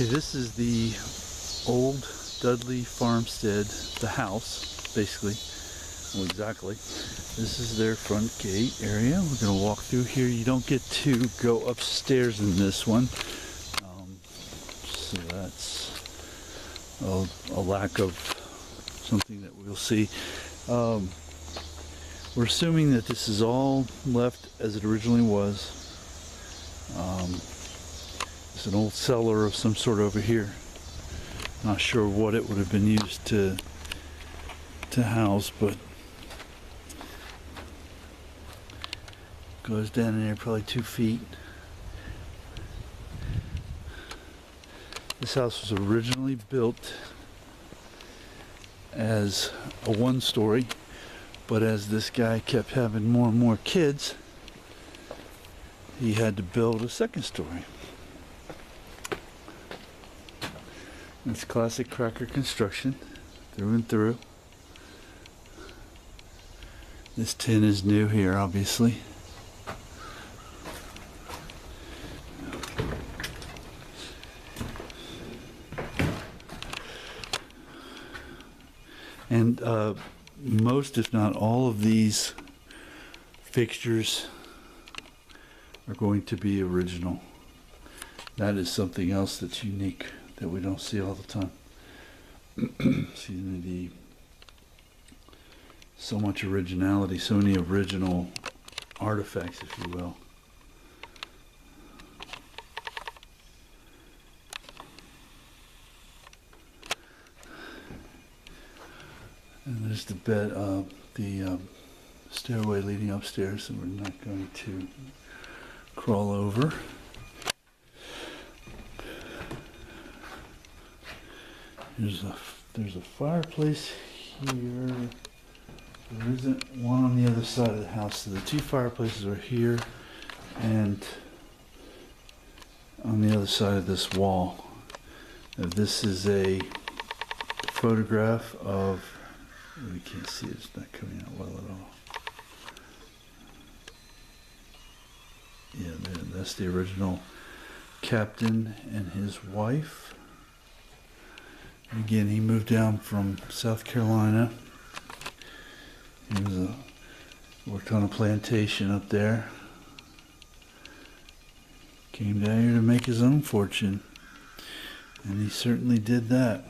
Okay, this is the old Dudley farmstead, the house, basically. Well, exactly. This is their front gate area. We're going to walk through here. You don't get to go upstairs in this one. So that's a lack of something that we'll see. We're assuming that this is all left as it originally was. It's an old cellar of some sort over here. Not sure what it would have been used to house, but goes down in there probably 2 feet. This house was originally built as a one-story, but as this guy kept having more and more kids, he had to build a second story. It's classic cracker construction, through and through. This tin is new here, obviously. And most, if not all, of these fixtures are going to be original. That is something else that's unique that we don't see all the time. Excuse me, so much originality, so many original artifacts, if you will. And there's the bed, the stairway leading upstairs, and we're not going to crawl over. There's a fireplace here. There isn't one on the other side of the house. So the two fireplaces are here and on the other side of this wall. This is a photograph of, we can't see it, it's not coming out well at all. Yeah, that's the original captain and his wife. Again, he moved down from South Carolina. He worked on a plantation up there. Came down here to make his own fortune. And he certainly did that.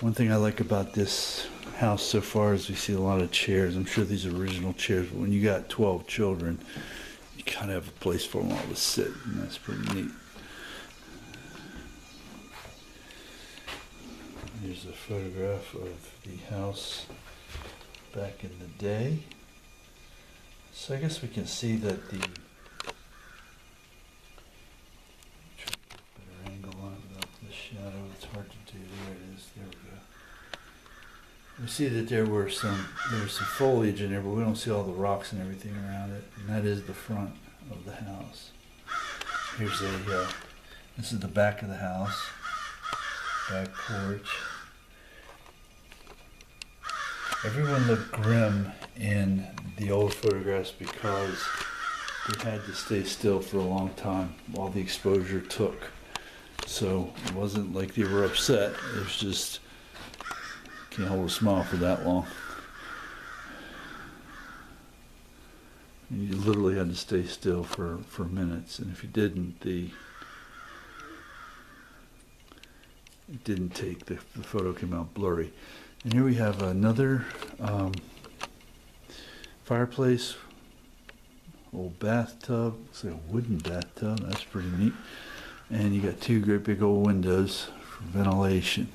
One thing I like about this house so far is we see a lot of chairs. I'm sure these are original chairs, but when you got 12 children, you kind of have a place for them all to sit, and that's pretty neat. Here's a photograph of the house back in the day. So I guess we can see that the, try to get a better angle on it without the shadow. It's hard to do. There it is. There we go. We see that there was some foliage in there, but we don't see all the rocks and everything around it. And that is the front of the house. Here's this is the back of the house. Back porch. Everyone looked grim in the old photographs because they had to stay still for a long time while the exposure took. So it wasn't like they were upset. It was just, can't hold a smile for that long. You literally had to stay still for minutes, and if you didn't, it didn't take, the photo came out blurry. And here we have another fireplace, old bathtub, looks like a wooden bathtub, that's pretty neat. And you got two great big old windows for ventilation.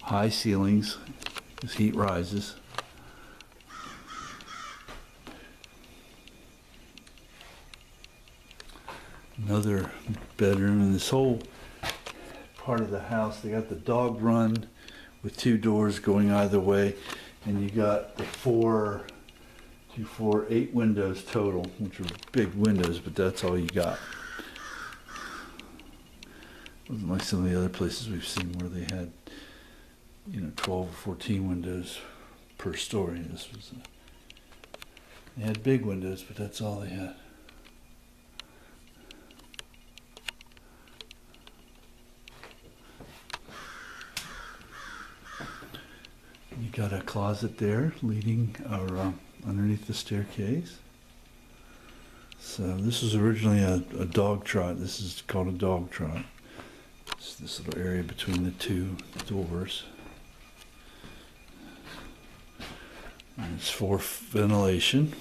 High ceilings, as heat rises. Another bedroom, and this whole part of the house, they got the dog run with 2 doors going either way, and you got the 8 windows total, which are big windows, but that's all you got. It wasn't like some of the other places we've seen where they had, 12 or 14 windows per story. This was they had big windows, but that's all they had. got a closet there leading or underneath the staircase. So this was originally a dog trot. This is called a dog trot. It's this little area between the two doors. And it's for ventilation.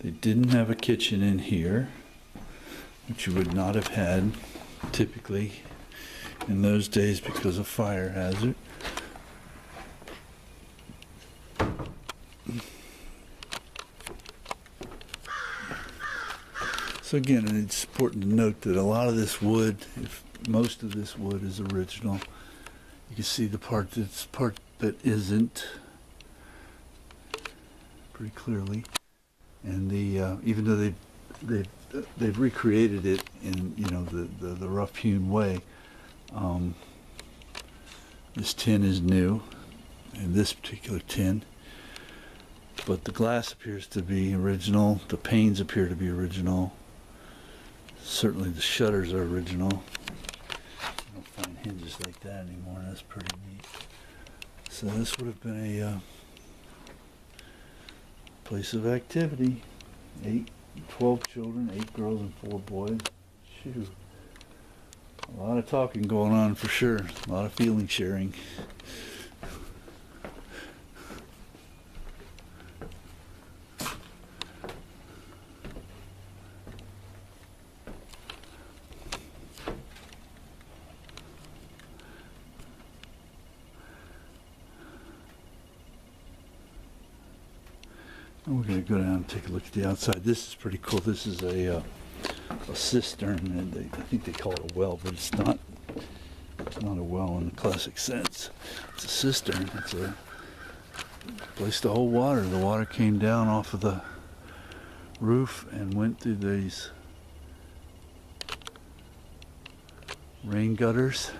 They didn't have a kitchen in here, which you would not have had typically in those days because of fire hazard. So again, it's important to note that a lot of this wood, if most of this wood is original, you can see the part that isn't pretty clearly. And the even though they've recreated it in the rough hewn way, this tin is new, and this particular tin. But the glass appears to be original. The panes appear to be original. Certainly the shutters are original. I don't find hinges like that anymore. That's pretty neat. So this would have been a place of activity. 12 children, 8 girls and 4 boys. Shoot. A lot of talking going on for sure. A lot of feeling sharing. And we're going to go down and take a look at the outside. This is pretty cool. This is a cistern, and I think they call it a well, but it's not. It's not a well in the classic sense. It's a cistern. It's a place to hold water. The water came down off of the roof and went through these rain gutters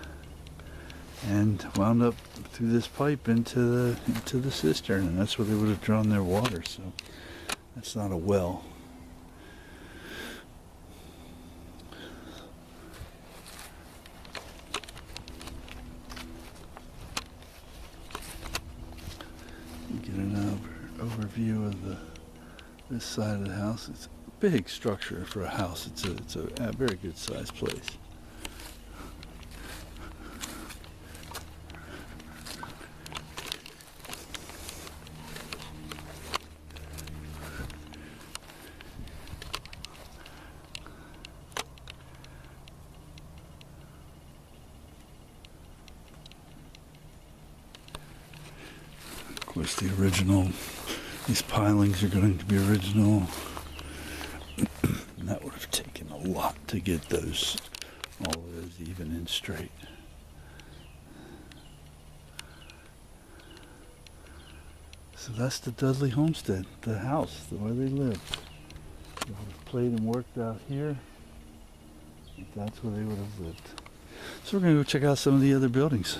and wound up through this pipe into the cistern, and that's where they would have drawn their water. So that's not a well. Get an overview of this side of the house. It's a big structure for a house. It's a very good sized place. Of course, the original, these pilings are going to be original. And that would have taken a lot to get all of those even and straight. So that's the Dudley Homestead, the house, where they lived. They would have played and worked out here. That's where they would have lived. So we're going to go check out some of the other buildings.